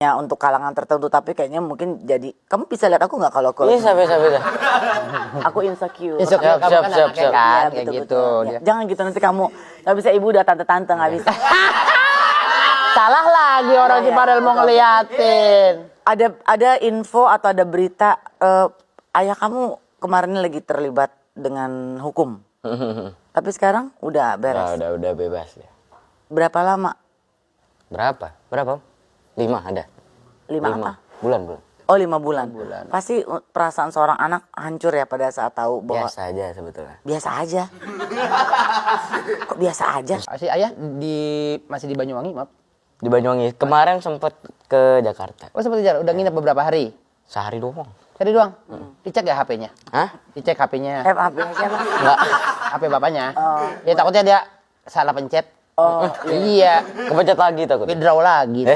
Ya untuk kalangan tertentu, tapi kayaknya mungkin jadi kamu bisa lihat aku nggak kalau Bisa. aku insecure. Insecure kamu kan Siap. anaknya kan Ya, kayak betul, gitu. betul. Ya, jangan gitu nanti kamu nggak bisa, ibu udah tante-tante nggak bisa. Salah lagi orang di padahal mau ngeliatin. Ada info atau ada berita ayah kamu kemarin lagi terlibat dengan hukum. Tapi sekarang udah beres. Udah bebas ya. Berapa lama? Berapa? 5 ada. 5 apa? Bulan. Oh 5 bulan. Pasti perasaan seorang anak hancur ya pada saat tahu bahwa Biasa aja sebetulnya. biasa aja. Kok biasa aja? Si ayah masih di Banyuwangi, maaf. Di Banyuwangi. Kemarin sempat ke Jakarta. Oh seperti jalan, udah nginep beberapa hari. Sehari doang. Tadi doang. Dicek ya HP-nya? Hah? Dicek HP-nya. FAB siapa? Enggak. HP bapaknya. Ya takutnya dia salah pencet. Oh iya. Kepencet lagi takut. Withdraw lagi.